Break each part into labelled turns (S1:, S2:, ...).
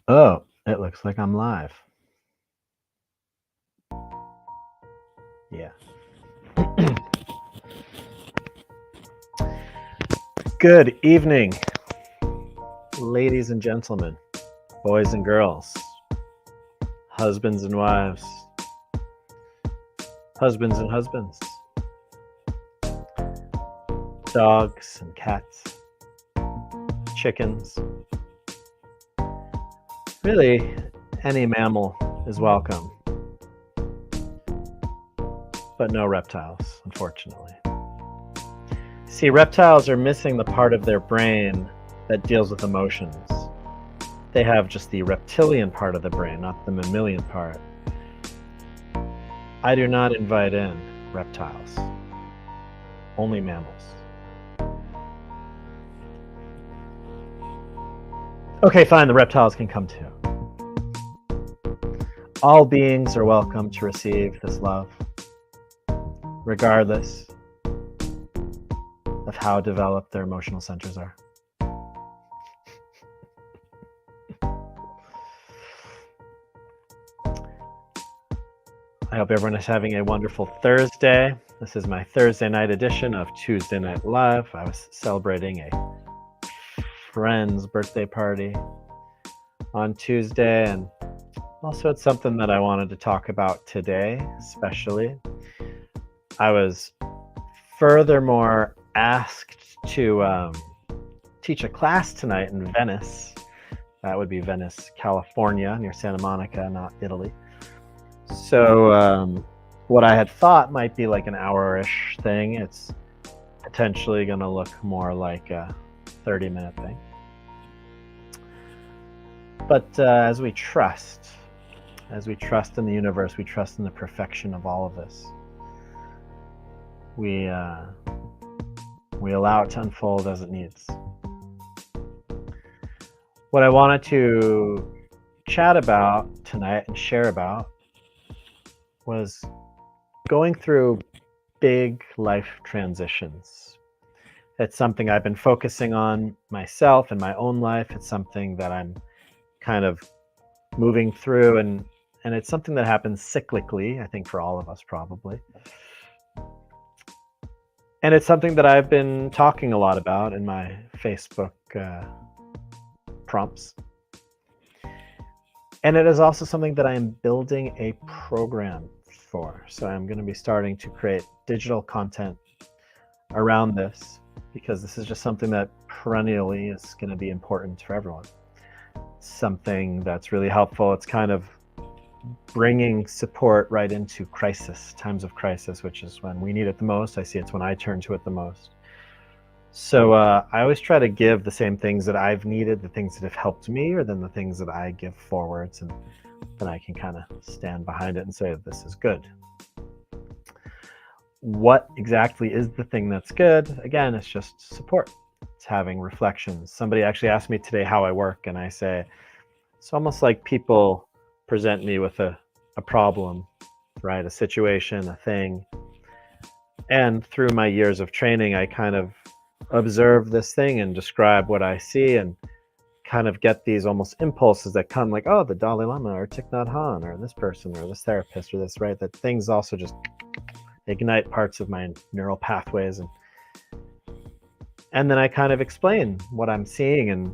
S1: Oh, it looks like I'm live. Yeah. Good evening, ladies and gentlemen, boys and girls, husbands and wives, husbands and husbands, dogs and cats, chickens. Really, any mammal is welcome, but no reptiles, unfortunately. See, reptiles are missing the part of their brain that deals with emotions. They have just the reptilian part of the brain, not the mammalian part. I do not invite in reptiles, only mammals. Okay, fine, the reptiles can come too. All beings are welcome to receive this love, regardless of how developed their emotional centers are. I hope everyone is having a wonderful Thursday. This is my Thursday night edition of Tuesday Night Live. I was celebrating a friend's birthday party on Tuesday, and also it's something that I wanted to talk about today, especially. I was furthermore asked to teach a class tonight in Venice. That would be Venice, California, near Santa Monica, not Italy. So what I had thought might be like an hour-ish thing, it's potentially going to look more like a 30-minute thing. But as we trust in the universe, we trust in the perfection of all of this. We allow it to unfold as it needs. What I wanted to chat about tonight and share about was going through big life transitions. It's something I've been focusing on myself in my own life. It's something that I'm kind of moving through, and it's something that happens cyclically, I think, for all of us probably. And it's something that I've been talking a lot about in my Facebook prompts. And it is also something that I am building a program for. So I'm going to be starting to create digital content around this, because this is just something that perennially is going to be important for everyone. Something that's really helpful. It's kind of bringing support right into crisis, times of crisis, which is when we need it the most. I see it's when I turn to it the most. So I always try to give the same things that I've needed, the things that have helped me, or then the things that I give forwards, and then I can kind of stand behind it and say, this is good. What exactly is the thing that's good? Again, it's just support. It's having reflections. Somebody actually asked me today how I work, and I say, it's almost like people present me with a problem, right? A situation, a thing. And through my years of training, I kind of observe this thing and describe what I see, and kind of get these almost impulses that come like, oh, the Dalai Lama or Thich Nhat Hanh or this person or this therapist or this, right? That things also just ignite parts of my neural pathways. And then I kind of explain what I'm seeing, and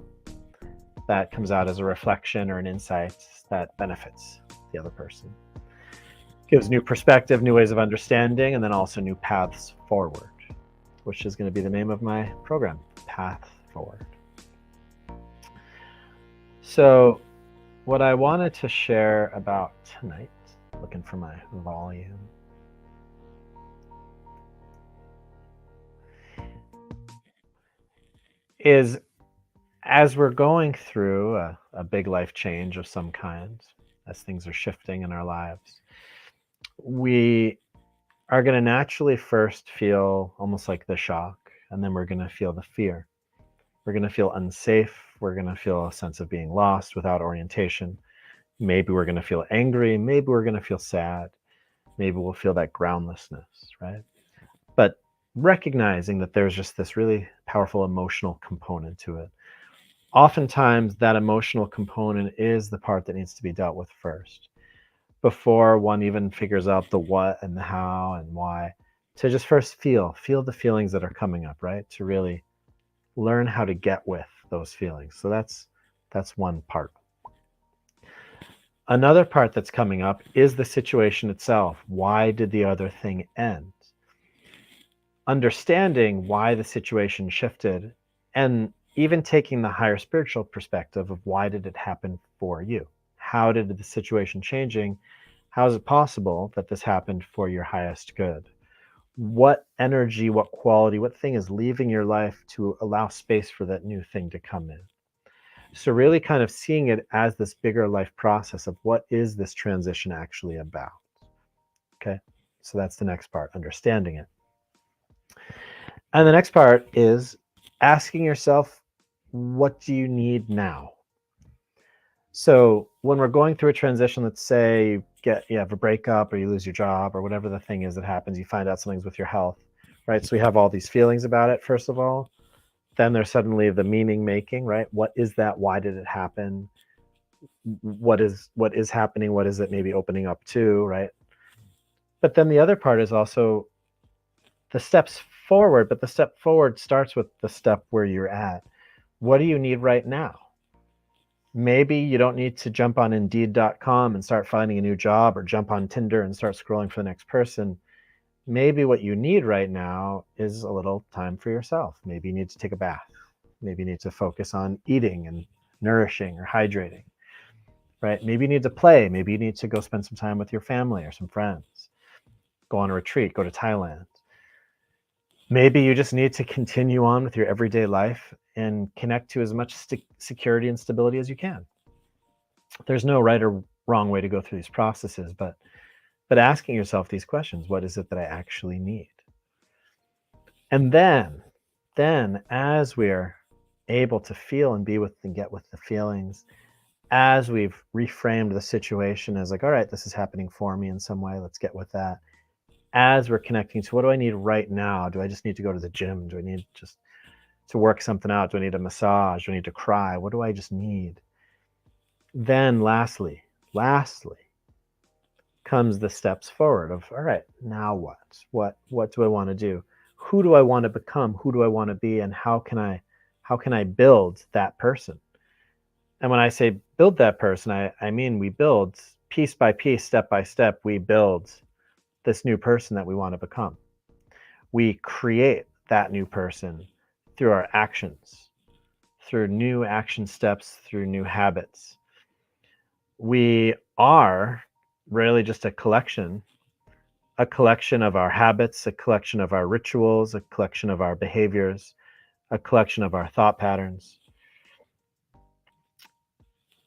S1: that comes out as a reflection or an insight that benefits the other person. Gives new perspective, new ways of understanding, and then also new paths forward, which is going to be the name of my program, Path Forward. So what I wanted to share about tonight, looking for my volume, is as we're going through a big life change of some kind, as things are shifting in our lives, we are going to naturally first feel almost like the shock, and then we're going to feel the fear. We're going to feel unsafe. We're going to feel a sense of being lost without orientation. Maybe we're going to feel angry. Maybe we're going to feel sad. Maybe we'll feel that groundlessness, right? But recognizing that there's just this really powerful emotional component to it. oftentimes that emotional component is the part that needs to be dealt with first before one even figures out the what and the how and why. To just first feel the feelings that are coming up, right? To really learn how to get with those feelings. So that's one part. Another part that's coming up is the situation itself. Why did the other thing end? Understanding why the situation shifted, and even taking the higher spiritual perspective of why did it happen for you? How did the situation changing? How is it possible that this happened for your highest good? What energy, what quality, what thing is leaving your life to allow space for that new thing to come in? So really kind of seeing it as this bigger life process of what is this transition actually about? Okay. So that's the next part, understanding it. And the next part is asking yourself, what do you need now? So when we're going through a transition, let's say you have a breakup or you lose your job or whatever the thing is that happens, you find out something's with your health, right? So we have all these feelings about it, first of all. Then there's suddenly the meaning making, right? What is that? Why did it happen? What is happening? What is it maybe opening up to, right? But then the other part is also the steps forward, but the step forward starts with the step where you're at. What do you need right now? Maybe you don't need to jump on Indeed.com and start finding a new job, or jump on Tinder and start scrolling for the next person. Maybe what you need right now is a little time for yourself. Maybe you need to take a bath. Maybe you need to focus on eating and nourishing or hydrating, right? Maybe you need to play. Maybe you need to go spend some time with your family or some friends. Go on a retreat, go to Thailand. Maybe you just need to continue on with your everyday life and connect to as much security and stability as you can. There's no right or wrong way to go through these processes, but asking yourself these questions: what is it that I actually need? And then as we're able to feel and be with and get with the feelings, as we've reframed the situation as like, all right, this is happening for me in some way, let's get with that. As we're connecting to, what do I need right now? Do I just need to go to the gym? Do I need just to work something out? Do I need a massage? Do I need to cry? What do I just need? Then lastly comes the steps forward of, all right, now what do I want to do? Who do I want to become? Who do I want to be? And how can I build that person? And when I say build that person, I mean we build piece by piece, step by step. We build this new person that we want to become. We create that new person through our actions, through new action steps, through new habits. We are really just a collection of our habits, a collection of our rituals, a collection of our behaviors, a collection of our thought patterns.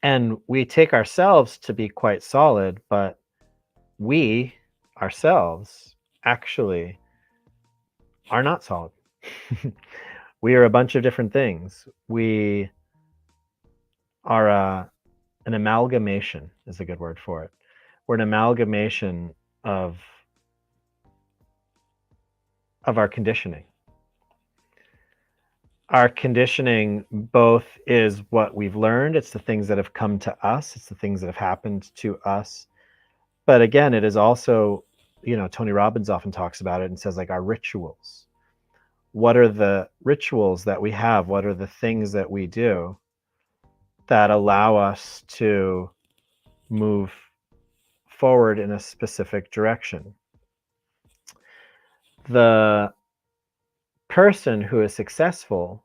S1: And we take ourselves to be quite solid, but we ourselves actually are not solid. We are a bunch of different things. We are an amalgamation is a good word for it. We're an amalgamation of our conditioning. Our conditioning both is what we've learned, it's the things that have come to us, it's the things that have happened to us. But again, it is also, Tony Robbins often talks about it and says, like, our rituals. What are the rituals that we have? What are the things that we do that allow us to move forward in a specific direction? The person who is successful,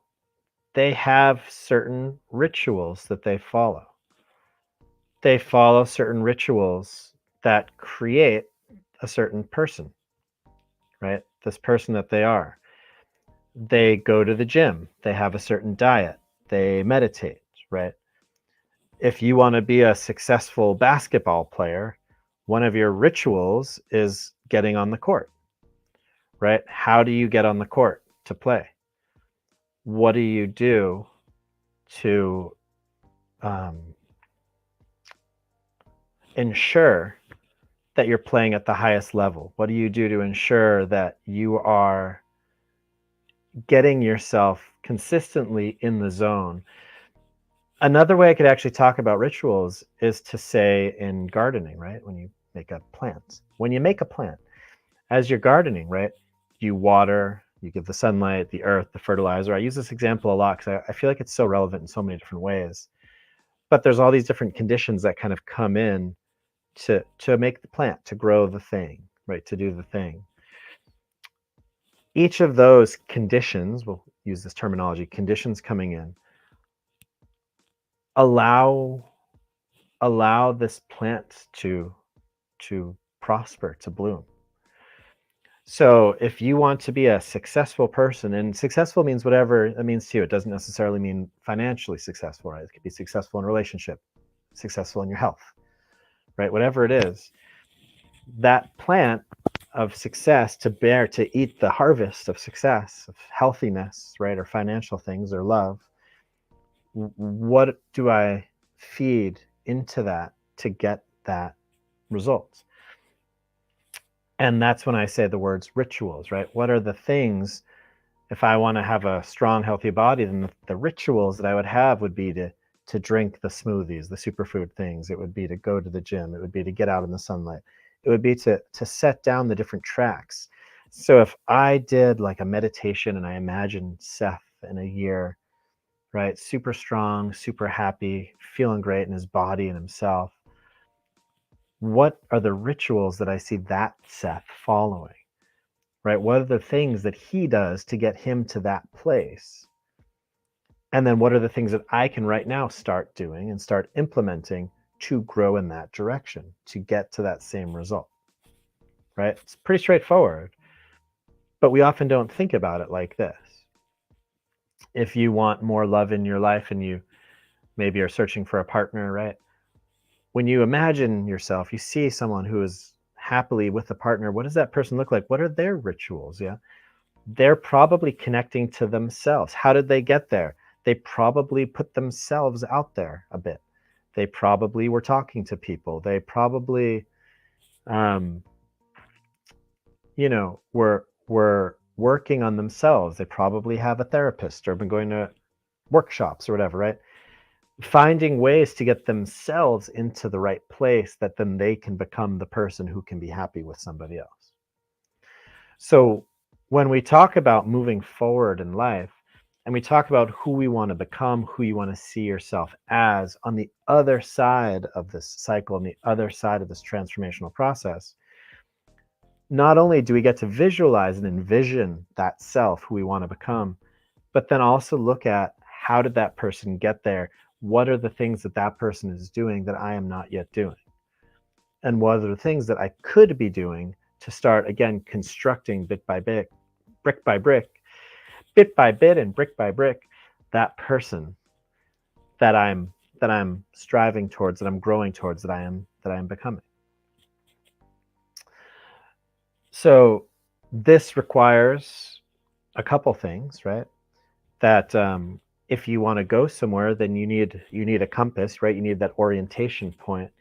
S1: they have certain rituals that they follow. They follow certain rituals that create a certain person, right? This person that they are. They go to the gym, they have a certain diet, they meditate, right? If you want to be a successful basketball player, one of your rituals is getting on the court, right? How do you get on the court to play? What do you do to ensure that you're playing at the highest level? What do you do to ensure that you are getting yourself consistently in the zone? Another way I could actually talk about rituals is to say in gardening, right? When you make a plant, as you're gardening, right? You water, you give the sunlight, the earth, the fertilizer. I use this example a lot because I feel like it's so relevant in so many different ways. But there's all these different conditions that kind of come in to make the plant, to grow the thing, right? To do the thing. Each of those conditions, we'll use this terminology, conditions coming in, allow this plant to prosper, to bloom. So if you want to be a successful person, and successful means whatever it means to you, it doesn't necessarily mean financially successful, right? It could be successful in a relationship, successful in your health, right? Whatever it is, that plant of success to eat the harvest of success, of healthiness, right? Or financial things or love. What do I feed into that to get that result? And that's when I say the words rituals, right? What are the things, if I want to have a strong, healthy body, then the rituals that I would have would be to drink the smoothies, the superfood things. It would be to go to the gym. It would be to get out in the sunlight. It would be to set down the different tracks. So if I did like a meditation and I imagine Seth in a year, right, super strong, super happy, feeling great in his body and himself, what are the rituals that I see that Seth following? Right? What are the things that he does to get him to that place? And then what are the things that I can right now start doing and start implementing to grow in that direction, to get to that same result? Right? It's pretty straightforward, but we often don't think about it like this. If you want more love in your life and you maybe are searching for a partner, right? When you imagine yourself, you see someone who is happily with a partner, what does that person look like? What are their rituals? Yeah. They're probably connecting to themselves. How did they get there? They probably put themselves out there a bit. They probably were talking to people. They probably, um, were working on themselves. They probably have a therapist or been going to workshops or whatever, right? Finding ways to get themselves into the right place that then they can become the person who can be happy with somebody else. So when we talk about moving forward in life and we talk about who we want to become, who you want to see yourself as on the other side of this cycle, on the other side of this transformational process, not only do we get to visualize and envision that self, who we want to become, but then also look at how did that person get there? What are the things that that person is doing that I am not yet doing? And what are the things that I could be doing to start, again, constructing bit by bit, brick by brick, bit by bit and brick by brick, that person that I'm striving towards, that I'm growing towards, that I am becoming. So this requires a couple things, right? That if you want to go somewhere, then you need a compass, right? You need that orientation point,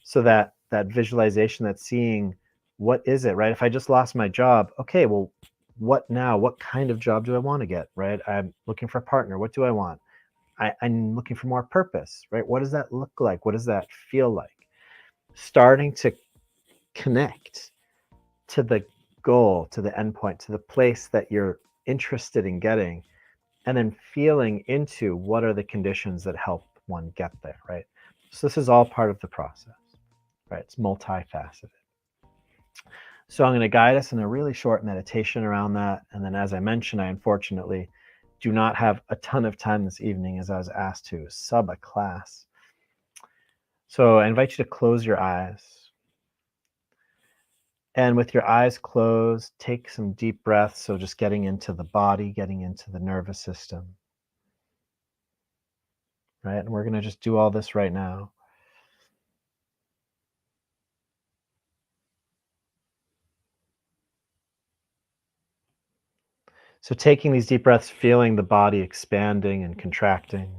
S1: so that visualization, that seeing what is it, right? If I just lost my job, okay, well, what now? What kind of job do I want to get, right? I'm looking for a partner. What do I want? I'm looking for more purpose, right? What does that look like? What does that feel like? Starting to connect to the goal, to the endpoint, to the place that you're interested in getting, and then feeling into what are the conditions that help one get there, right? So this is all part of the process, right? It's multifaceted. So I'm going to guide us in a really short meditation around that. And then, as I mentioned, I unfortunately do not have a ton of time this evening as I was asked to sub a class. So I invite you to close your eyes. And with your eyes closed, take some deep breaths. So just getting into the body, getting into the nervous system, right? And we're going to just do all this right now. So taking these deep breaths, feeling the body expanding and contracting.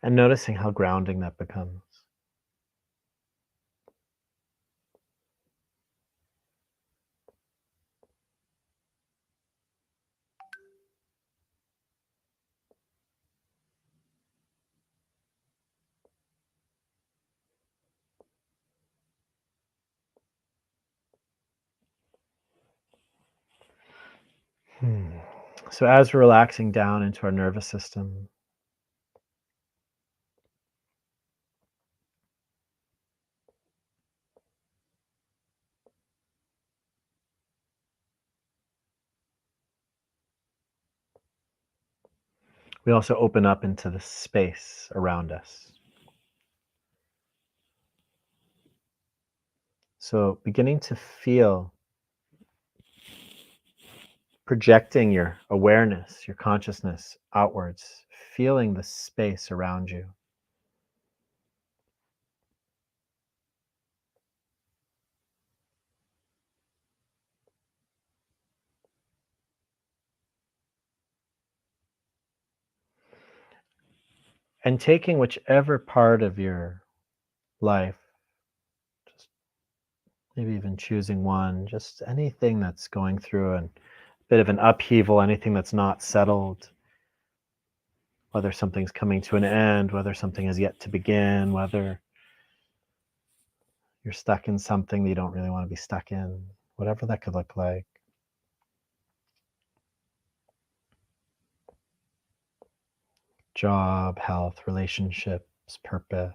S1: and noticing how grounding that becomes. So as we're relaxing down into our nervous system, we also open up into the space around us. So beginning to feel, projecting your awareness, your consciousness outwards, feeling the space around you. And taking whichever part of your life, just maybe even choosing one, just anything that's going through a bit of an upheaval, anything that's not settled, whether something's coming to an end, whether something has yet to begin, whether you're stuck in something that you don't really want to be stuck in, whatever that could look like. Job, health, relationships, purpose.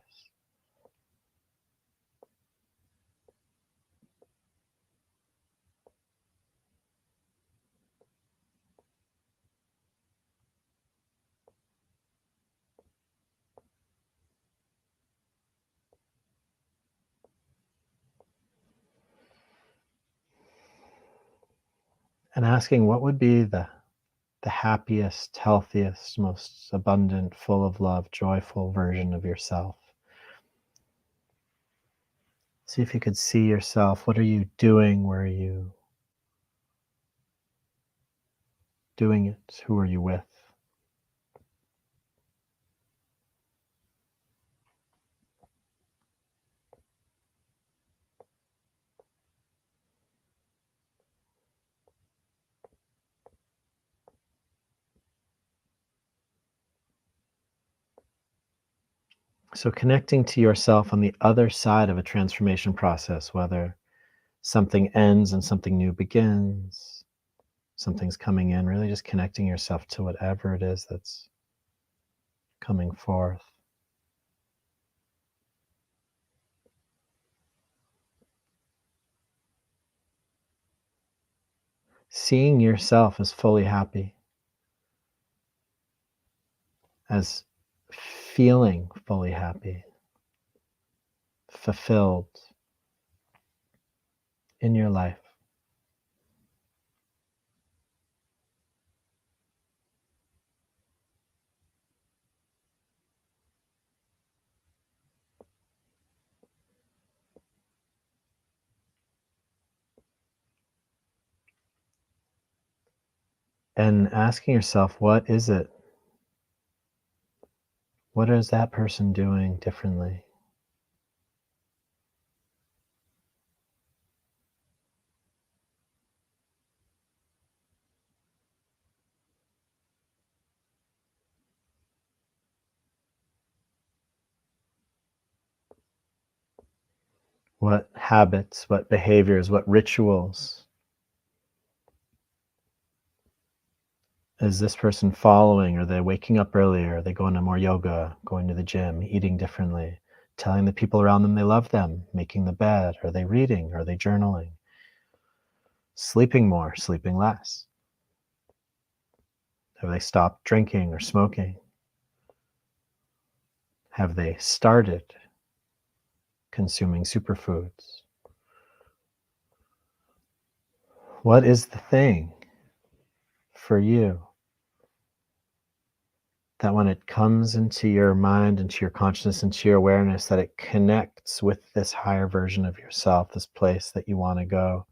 S1: And asking what would be the happiest, healthiest, most abundant, full of love, joyful version of yourself. See if you could see yourself. What are you doing? Where are you doing it? Who are you with? So connecting to yourself on the other side of a transformation process, whether something ends and something new begins, something's coming in, really just connecting yourself to whatever it is that's coming forth. Seeing yourself as fully happy, as feeling fully happy, fulfilled in your life. And asking yourself, what is it? What is that person doing differently? What habits, what behaviors, what rituals is this person following? Are they waking up earlier? Are they going to more yoga, going to the gym, eating differently, telling the people around them they love them, making the bed? Are they reading? Are they journaling? Sleeping more, sleeping less? Have they stopped drinking or smoking? Have they started consuming superfoods? What is the thing for you that when it comes into your mind, into your consciousness, into your awareness, that it connects with this higher version of yourself, this place that you want to go?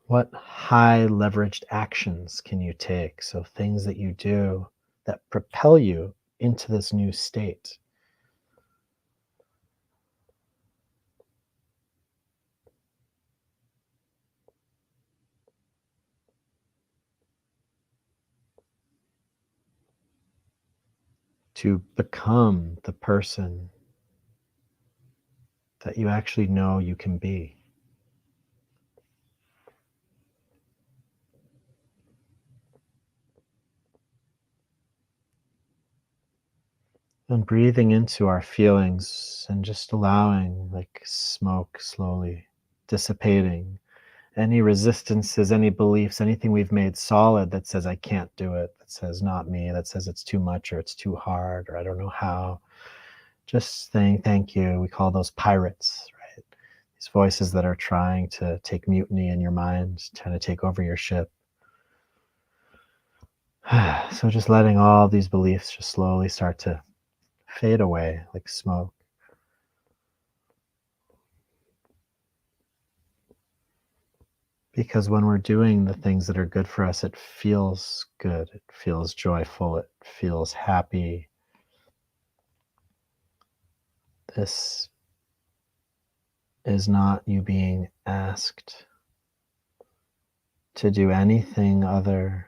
S1: What high leveraged actions can you take? So, things that you do that propel you into this new state. To become the person that you actually know you can be. And breathing into our feelings and just allowing like smoke slowly dissipating any resistances, any beliefs, anything we've made solid that says I can't do it, that says not me, that says it's too much or it's too hard or I don't know how. Just saying thank you. We call those pirates, right? These voices that are trying to take mutiny in your mind, trying to take over your ship. So just letting all these beliefs just slowly start to fade away like smoke. Because when we're doing the things that are good for us, it feels good. It feels joyful. It feels happy. This is not you being asked to do anything other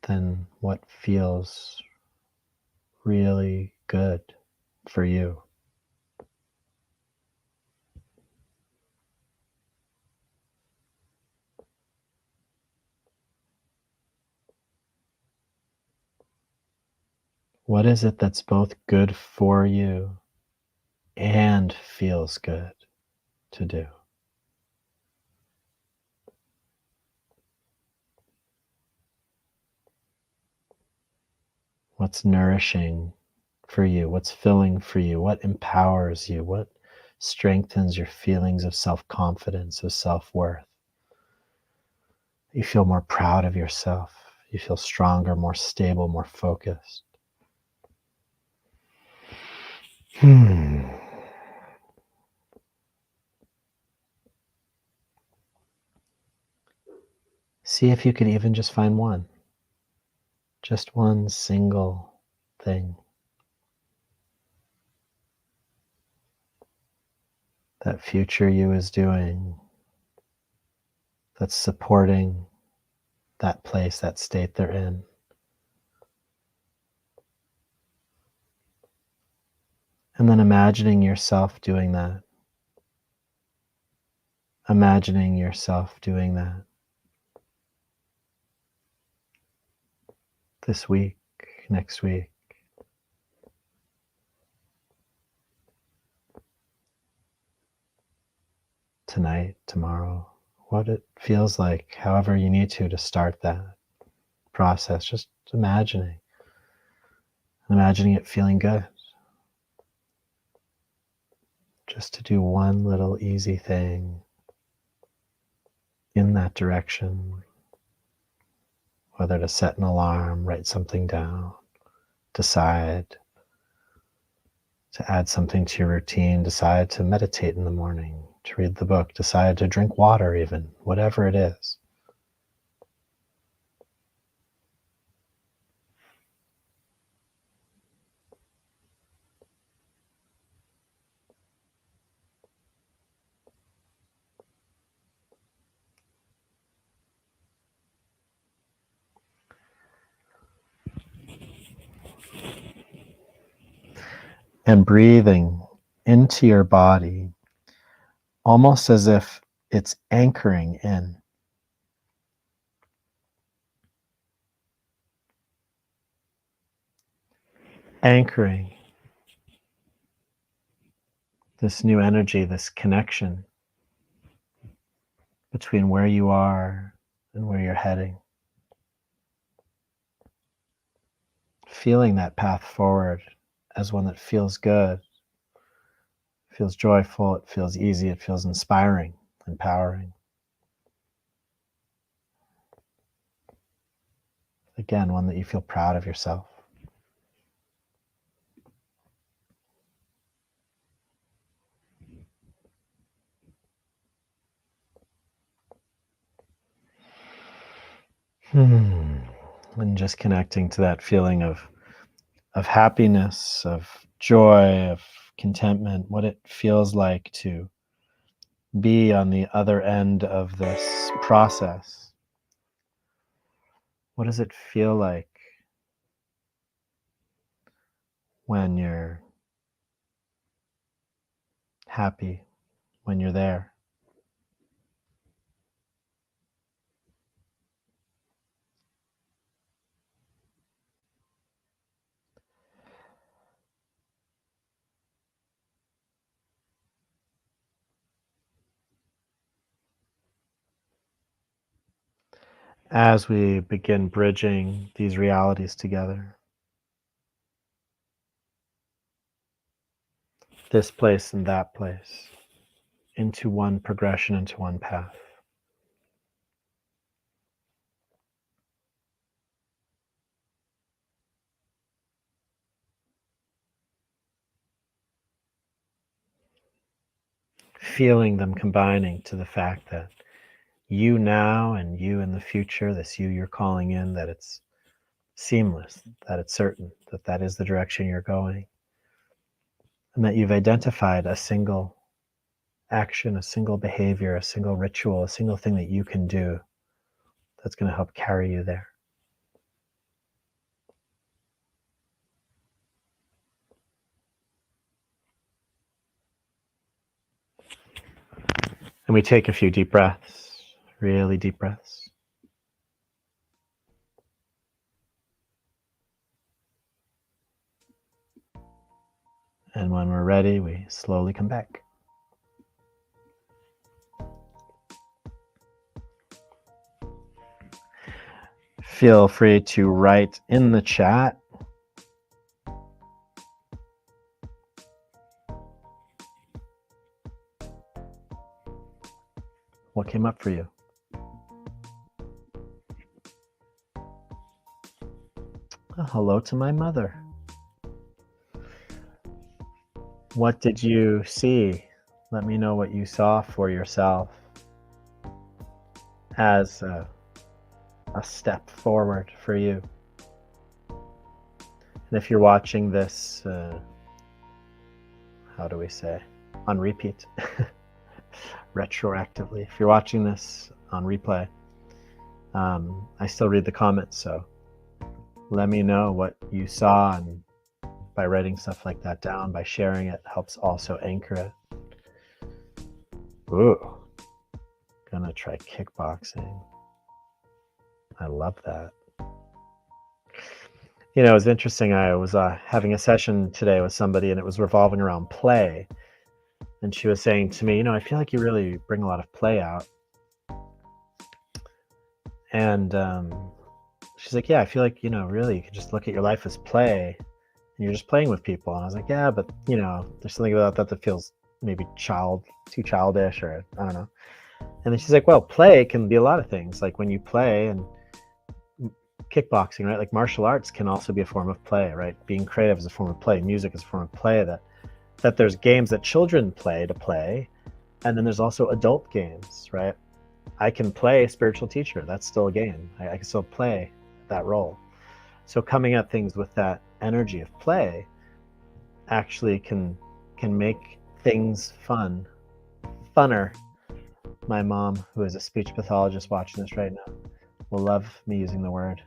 S1: than what feels really good for you. What is it that's both good for you and feels good to do? What's nourishing for you? What's filling for you? What empowers you? What strengthens your feelings of self-confidence, of self-worth? You feel more proud of yourself. You feel stronger, more stable, more focused. See if you could even just find one. Just one single thing that future you is doing that's supporting that place, that state they're in. And then imagining yourself doing that. Imagining yourself doing that this week, next week, tonight, tomorrow, what it feels like, however you need to start that process. Just imagining it feeling good. Just to do one little easy thing in that direction, whether to set an alarm, write something down, decide to add something to your routine, decide to meditate in the morning, to read the book, decide to drink water even, whatever it is. And breathing into your body almost as if it's anchoring in. Anchoring this new energy, this connection between where you are and where you're heading. Feeling that path forward as one that feels good, feels joyful, it feels easy, it feels inspiring, empowering. Again, one that you feel proud of yourself. And just connecting to that feeling of happiness, of joy, of contentment, what it feels like to be on the other end of this process. What does it feel like when you're happy, when you're there? As we begin bridging these realities together, this place and that place, into one progression, into one path. Feeling them combining to the fact that you now and you in the future, this you you're calling in, that it's seamless, that it's certain, that that is the direction you're going, and that you've identified a single action, a single behavior, a single ritual, a single thing that you can do that's going to help carry you there. And we take a few deep breaths, really deep breaths. And when we're ready, we slowly come back. Feel free to write in the chat what came up for you. Hello to my mother. What did you see? Let me know what you saw for yourself as a step forward for you. And if you're watching this, how do we say, on repeat, retroactively, if you're watching this on replay, I still read the comments, so let me know what you saw, and by writing stuff like that down, by sharing it, helps also anchor it. Ooh, gonna try kickboxing. I love that. You know, it was interesting. I was having a session today with somebody, and it was revolving around play. And she was saying to me, I feel like you really bring a lot of play out. And she's like, yeah, I feel like, really you could just look at your life as play, and you're just playing with people. And I was like, yeah, but, there's something about that feels maybe too childish, or I don't know. And then she's like, well, play can be a lot of things. Like when you play, and kickboxing, right? Like martial arts can also be a form of play, right? Being creative is a form of play. Music is a form of play. That there's games that children play, and then there's also adult games, right? I can play spiritual teacher. That's still a game. I can still play that role. So coming at things with that energy of play actually can make things funner. My mom, who is a speech pathologist watching this right now, will love me using the word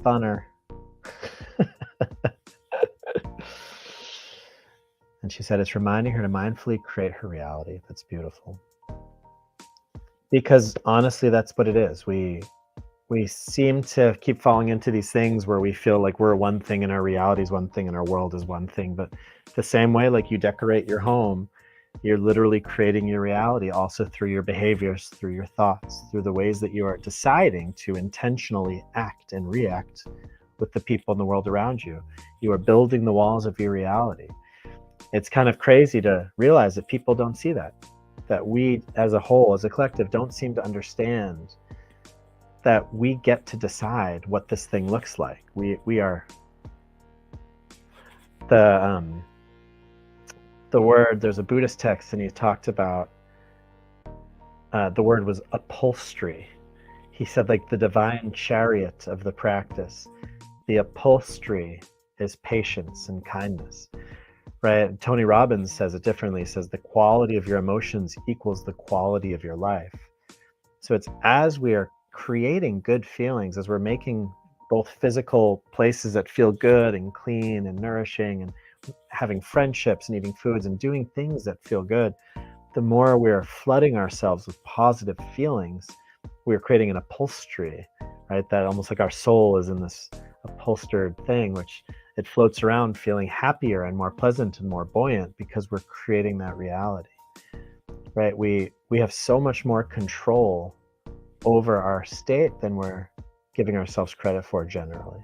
S1: funner. And she said it's reminding her to mindfully create her reality. That's beautiful. Because honestly, that's what it is. We seem to keep falling into these things where we feel like we're one thing and our reality is one thing and our world is one thing. But the same way, like you decorate your home, you're literally creating your reality also through your behaviors, through your thoughts, through the ways that you are deciding to intentionally act and react with the people in the world around you. You are building the walls of your reality. It's kind of crazy to realize that people don't see that we as a whole, as a collective, don't seem to understand that we get to decide what this thing looks like. We are the word, there's a Buddhist text, and he talked about the word was upholstery. he said, like, the divine chariot of the practice, the upholstery is patience and kindness, right? Tony Robbins says it differently. He says the quality of your emotions equals the quality of your life. So it's as we are creating good feelings, as we're making both physical places that feel good and clean and nourishing, and having friendships and eating foods and doing things that feel good, the more we're flooding ourselves with positive feelings, we're creating an upholstery, right? That almost like our soul is in this upholstered thing, which it floats around feeling happier and more pleasant and more buoyant because we're creating that reality, right? We have so much more control over our state than we're giving ourselves credit for generally.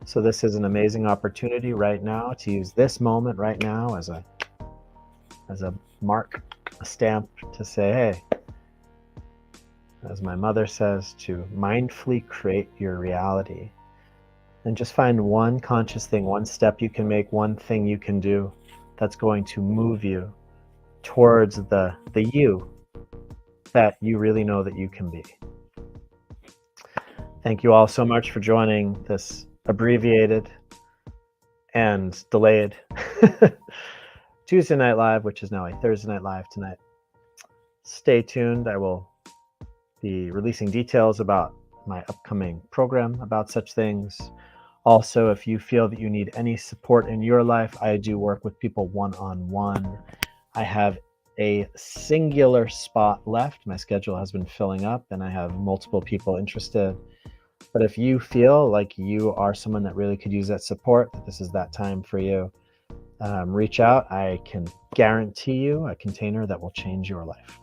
S1: So this is an amazing opportunity right now to use this moment right now as a mark, a stamp to say, hey, as my mother says, to mindfully create your reality. And just find one conscious thing, one step you can make, one thing you can do that's going to move you towards the you that you really know that you can be. Thank you all so much for joining this abbreviated and delayed Tuesday Night Live, which is now a Thursday Night Live tonight. Stay tuned. I will be releasing details about my upcoming program about such things. Also, if you feel that you need any support in your life, I do work with people one-on-one. I have a singular spot left. My schedule has been filling up and I have multiple people interested. But if you feel like you are someone that really could use that support, that this is that time for you, reach out. I can guarantee you a container that will change your life.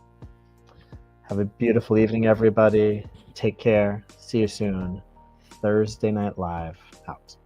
S1: Have a beautiful evening, everybody. Take care. See you soon. Thursday Night Live out.